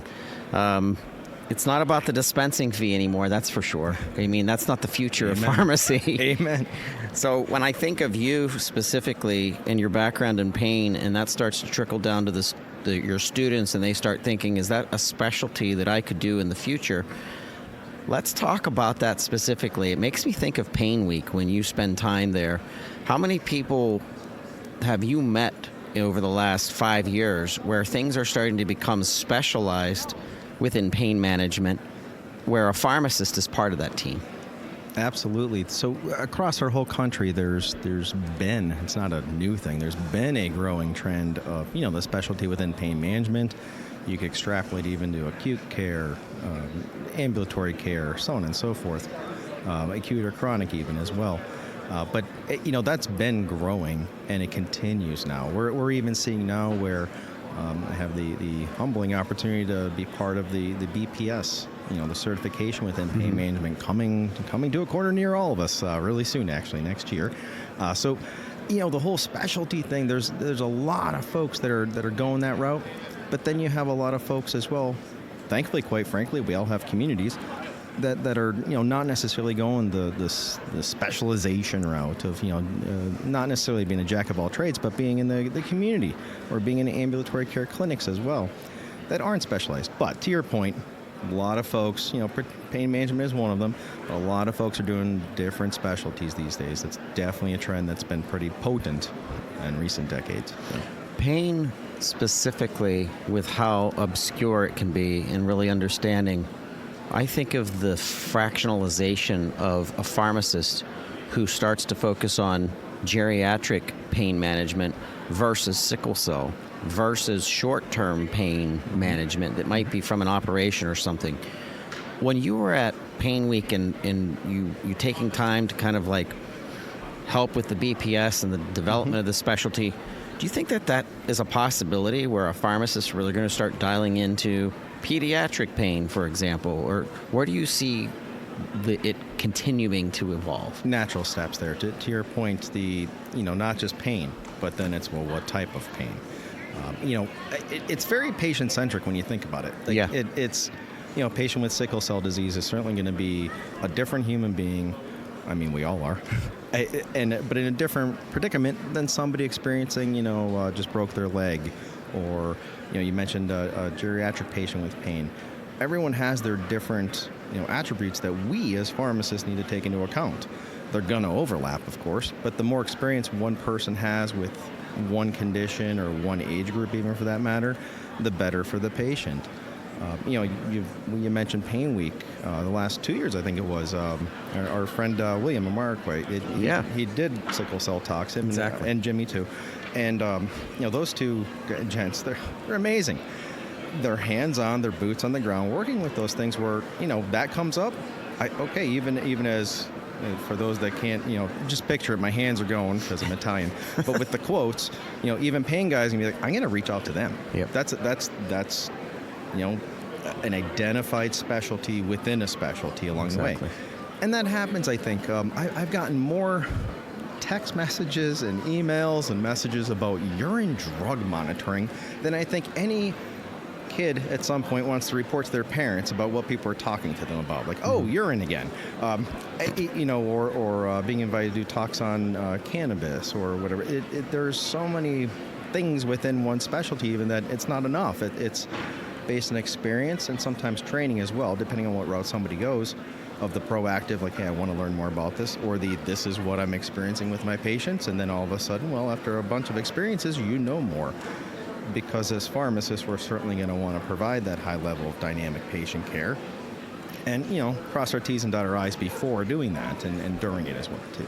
It's not about the dispensing fee anymore, that's for sure. I mean, that's not the future Amen. of pharmacy. Amen. So when I think of you specifically and your background in pain, and that starts to trickle down to your students, and they start thinking, is that a specialty that I could do in the future? Let's talk about that specifically. It makes me think of Pain Week when you spend time there. How many people have you met over the last 5 years where things are starting to become specialized within pain management, where a pharmacist is part of that team? Absolutely. So across our whole country, there's been, it's not a new thing, there's been a growing trend of, the specialty within pain management. You could extrapolate even to acute care, ambulatory care, so on and so forth, acute or chronic even as well. But that's been growing, and it continues now. We're even seeing now where I have the humbling opportunity to be part of the BPS, the certification within pain management coming to a corner near all of us really soon, actually, next year. So, the whole specialty thing, there's a lot of folks that are going that route, but then you have a lot of folks as well. Thankfully, quite frankly, we all have communities that are not necessarily going the specialization route of not necessarily being a jack of all trades, but being in the community or being in ambulatory care clinics as well that aren't specialized. But to your point, a lot of folks, pain management is one of them, but a lot of folks are doing different specialties these days. That's definitely a trend that's been pretty potent in recent decades. So. Pain specifically, with how obscure it can be and really understanding, I think of the fractionalization of a pharmacist who starts to focus on geriatric pain management versus sickle cell versus short-term pain management that might be from an operation or something. When you were at Pain Week and you taking time to kind of like help with the BPS and the development of the specialty, do you think that is a possibility where a pharmacist is really going to start dialing into pediatric pain, for example, or where do you see it continuing to evolve? Natural steps there. To your point, not just pain, but then it's, well, what type of pain? It's very patient-centric when you think about it. It's a patient with sickle cell disease is certainly going to be a different human being. I mean, we all are, but in a different predicament than somebody experiencing, just broke their leg, or you mentioned a geriatric patient with pain. Everyone has their different, attributes that we as pharmacists need to take into account. They're going to overlap, of course, but the more experience one person has with one condition or one age group, even for that matter, the better for the patient. You mentioned Pain Week. The last 2 years, I think it was, our friend William Amarquay, he did sickle cell talks, him exactly. and Jimmy too. And, those two gents, they're amazing. They're hands-on, they're boots on the ground, working with those things where, that comes up. Even as, for those that can't, just picture it, my hands are going because I'm Italian. But with the quotes, even pain guys can be like, I'm going to reach out to them. Yep. That's an identified specialty within a specialty along the way. And that happens, I think. I've gotten more text messages and emails and messages about urine drug monitoring than I think any kid at some point wants to report to their parents about what people are talking to them about, like, oh, urine again, or being invited to do talks on cannabis or whatever. There's so many things within one specialty even that it's not enough. It's based on experience and sometimes training as well, depending on what route somebody goes, of the proactive, like, hey, I want to learn more about this, or this is what I'm experiencing with my patients, and then all of a sudden, well, after a bunch of experiences, you know more. Because as pharmacists, we're certainly going to want to provide that high level of dynamic patient care and, cross our T's and dot our I's before doing that and during it as well, too.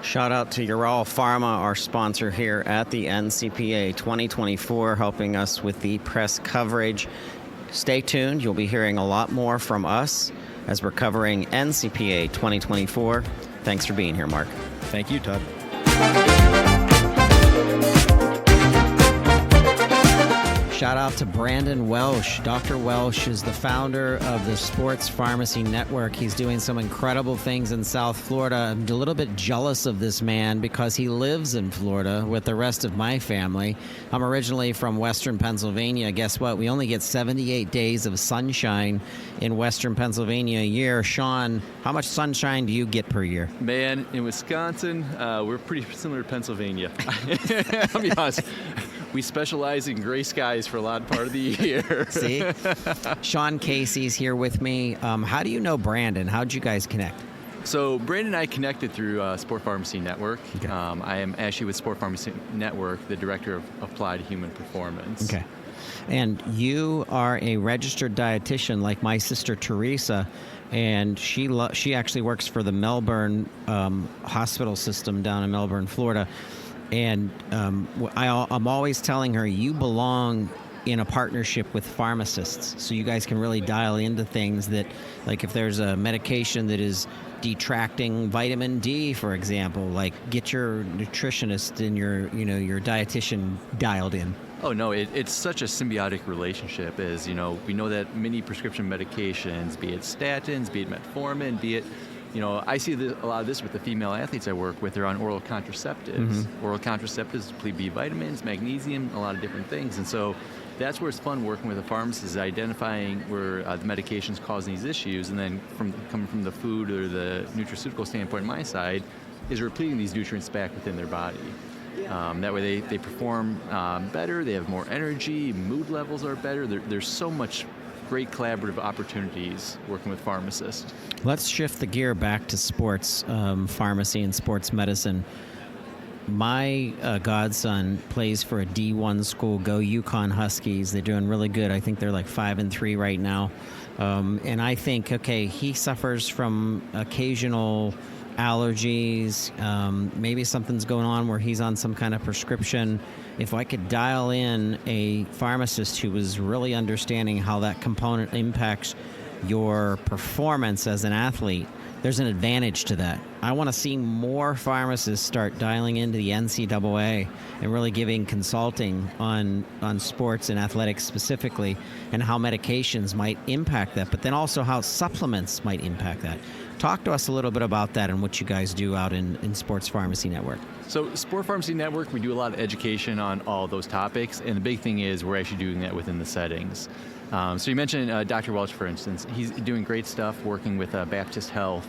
Shout out to Ural Pharma, our sponsor here at the NCPA 2024, helping us with the press coverage. Stay tuned. You'll be hearing a lot more from us as we're covering NCPA 2024. Thanks for being here, Mark. Thank you, Todd. Shout out to Brandon Welsh. Dr. Welsh is the founder of the Sports Pharmacy Network. He's doing some incredible things in South Florida. I'm a little bit jealous of this man because he lives in Florida with the rest of my family. I'm originally from Western Pennsylvania. Guess what? We only get 78 days of sunshine in Western Pennsylvania a year. Sean, how much sunshine do you get per year? Man, in Wisconsin, we're pretty similar to Pennsylvania. I'll be honest. We specialize in gray skies for a part of the year. See? Sean Casey's here with me. How do you know Brandon? How'd you guys connect? So Brandon and I connected through Sport Pharmacy Network. Okay. I am actually with Sport Pharmacy Network, the director of Applied Human Performance. Okay. And you are a registered dietitian like my sister Teresa, and she actually works for the Melbourne hospital system down in Melbourne, Florida. And I'm always telling her, you belong in a partnership with pharmacists, so you guys can really dial into things that, like if there's a medication that is detracting vitamin D, for example, like get your nutritionist and your dietitian dialed in. Oh, no, it's such a symbiotic relationship. As we know that many prescription medications, be it statins, be it metformin, be it I see a lot of this with the female athletes I work with. They're on oral contraceptives. Mm-hmm. Oral contraceptives deplete B vitamins, magnesium, a lot of different things. And so that's where it's fun working with a pharmacist, is identifying where the medication's causing these issues, and then coming from the food or the nutraceutical standpoint on my side, is repleting these nutrients back within their body. That way they perform better, they have more energy, mood levels are better. There's so much great collaborative opportunities working with pharmacists. Let's shift the gear back to sports pharmacy and sports medicine. My godson plays for a D1 school, Go Yukon Huskies. They're doing really good. I think they're like 5-3 right now. And I think, okay, he suffers from occasional allergies. Maybe something's going on where he's on some kind of prescription. If I could dial in a pharmacist who was really understanding how that component impacts your performance as an athlete, there's an advantage to that. I want to see more pharmacists start dialing into the NCAA and really giving consulting on sports and athletics specifically, and how medications might impact that, but then also how supplements might impact that. Talk to us a little bit about that and what you guys do out in Sports Pharmacy Network. So Sport Pharmacy Network, we do a lot of education on all those topics, and the big thing is we're actually doing that within the settings. So you mentioned Dr. Welch, for instance. He's doing great stuff working with Baptist Health.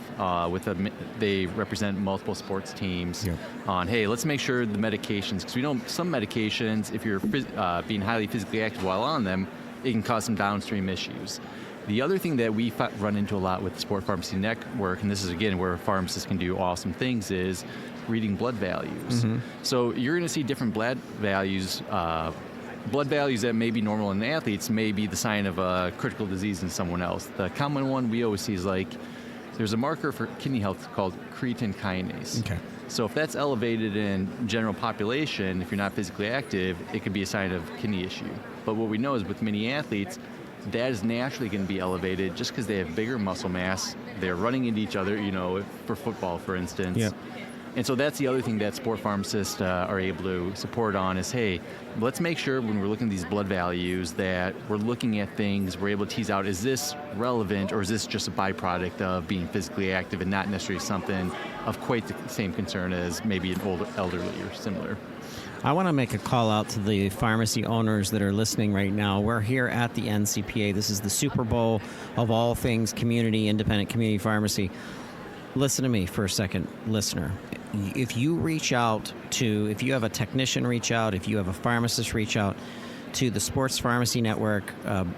They represent multiple sports teams on, hey, let's make sure the medications, because we know some medications, if you're being highly physically active while on them, it can cause some downstream issues. The other thing that we run into a lot with the Sport Pharmacy Network, and this is, again, where pharmacists can do awesome things, is reading blood values. Mm-hmm. So you're going to see different blood values. Blood values that may be normal in athletes may be the sign of a critical disease in someone else. The common one we always see is there's a marker for kidney health called creatine kinase. Okay. So if that's elevated in general population, if you're not physically active, it could be a sign of kidney issue. But what we know is with many athletes, that is naturally going to be elevated just because they have bigger muscle mass. They're running into each other, for football, for instance. Yep. And so that's the other thing that sport pharmacists are able to support on is, hey, let's make sure when we're looking at these blood values that we're looking at things, we're able to tease out, is this relevant or is this just a byproduct of being physically active and not necessarily something of quite the same concern as maybe an elderly or similar. I want to make a call out to the pharmacy owners that are listening right now. We're here at the NCPA. This is the Super Bowl of all things independent community pharmacy. Listen to me for a second, listener. If you have a technician reach out, if you have a pharmacist reach out to the Sports Pharmacy Network,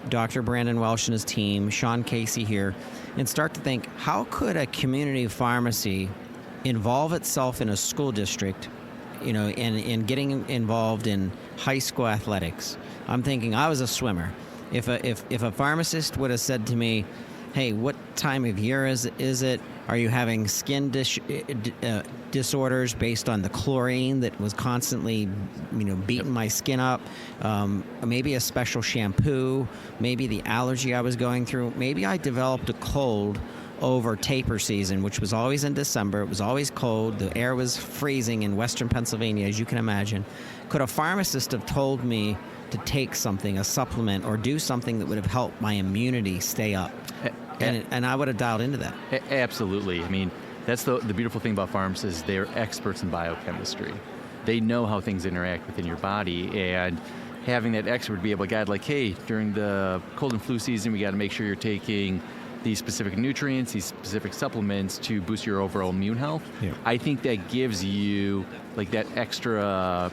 Dr. Brandon Welsh and his team, Sean Casey here, and start to think, how could a community pharmacy involve itself in a school district, and getting involved in high school athletics? I'm thinking, I was a swimmer. If a pharmacist would have said to me, hey, what time of year is it? Are you having skin disorders based on the chlorine that was constantly, beating my skin up? Maybe a special shampoo, maybe the allergy I was going through. Maybe I developed a cold over taper season, which was always in December. It was always cold. The air was freezing in western Pennsylvania, as you can imagine. Could a pharmacist have told me to take something, a supplement, or do something that would have helped my immunity stay up? And I would have dialed into that. Absolutely. I mean, that's the beautiful thing about pharmacists. They're experts in biochemistry. They know how things interact within your body, and having that expert be able to guide, like, hey, during the cold and flu season, we got to make sure you're taking these specific nutrients, these specific supplements to boost your overall immune health. Yeah. I think that gives you like that extra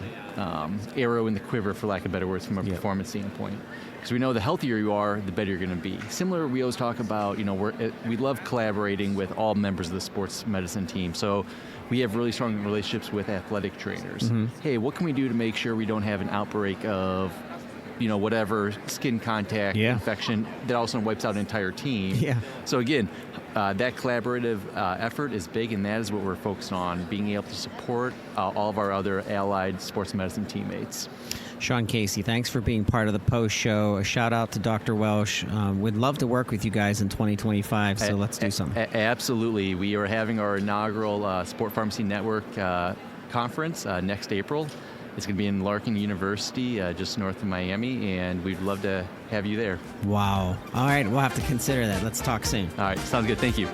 arrow in the quiver, for lack of better words, from a performance standpoint. Because we know the healthier you are, the better you're going to be. Similar, we always talk about, we love collaborating with all members of the sports medicine team. So we have really strong relationships with athletic trainers. Mm-hmm. Hey, what can we do to make sure we don't have an outbreak of whatever skin contact infection that also wipes out an entire team? Yeah. So again, that collaborative effort is big, and that is what we're focused on, being able to support all of our other allied sports medicine teammates. Sean Casey, thanks for being part of the post show. A shout out to Dr. Welsh. We'd love to work with you guys in 2025, so let's do something. Absolutely. We are having our inaugural Sport Pharmacy Network conference next April. It's going to be in Larkin University, just north of Miami, and we'd love to have you there. Wow. All right, we'll have to consider that. Let's talk soon. All right, sounds good. Thank you.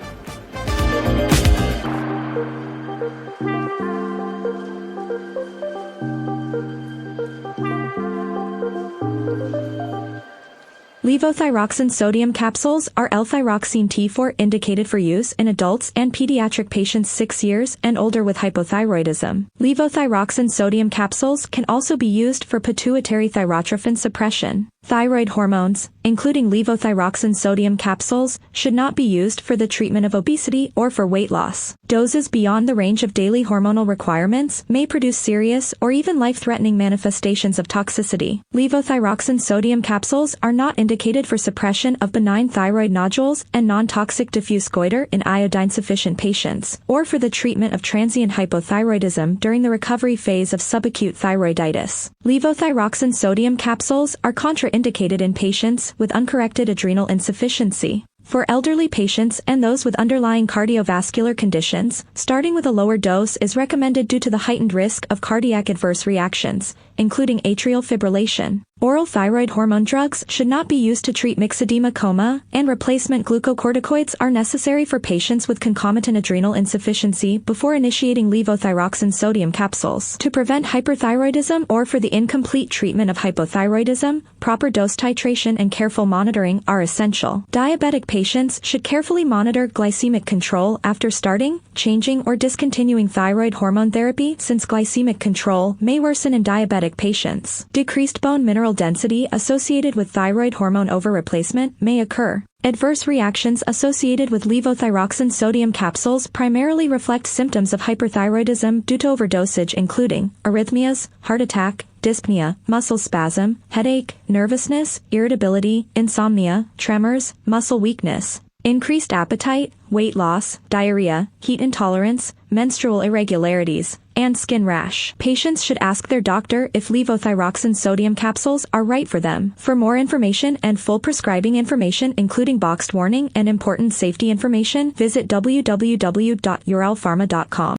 Levothyroxine sodium capsules are L-thyroxine T4 indicated for use in adults and pediatric patients 6 years and older with hypothyroidism. Levothyroxine sodium capsules can also be used for pituitary thyrotrophin suppression. Thyroid hormones, including levothyroxine sodium capsules, should not be used for the treatment of obesity or for weight loss. Doses beyond the range of daily hormonal requirements may produce serious or even life-threatening manifestations of toxicity. Levothyroxine sodium capsules are not indicated for suppression of benign thyroid nodules and non-toxic diffuse goiter in iodine-sufficient patients, or for the treatment of transient hypothyroidism during the recovery phase of subacute thyroiditis. Levothyroxine sodium capsules are contraindicated in patients with uncorrected adrenal insufficiency. For elderly patients and those with underlying cardiovascular conditions, starting with a lower dose is recommended due to the heightened risk of cardiac adverse reactions, including atrial fibrillation. Oral thyroid hormone drugs should not be used to treat myxedema coma, and replacement glucocorticoids are necessary for patients with concomitant adrenal insufficiency before initiating levothyroxine sodium capsules. To prevent hyperthyroidism or for the incomplete treatment of hypothyroidism, proper dose titration and careful monitoring are essential. Diabetic patients should carefully monitor glycemic control after starting, changing, or discontinuing thyroid hormone therapy, since glycemic control may worsen in diabetic patients. Decreased bone mineral density associated with thyroid hormone over-replacement may occur. Adverse reactions associated with levothyroxine sodium capsules primarily reflect symptoms of hyperthyroidism due to overdosage, including arrhythmias, heart attack, dyspnea, muscle spasm, headache, nervousness, irritability, insomnia, tremors, muscle weakness, increased appetite, weight loss, diarrhea, heat intolerance, menstrual irregularities, and skin rash. Patients should ask their doctor if levothyroxine sodium capsules are right for them. For more information and full prescribing information, including boxed warning and important safety information, visit www.uralpharma.com.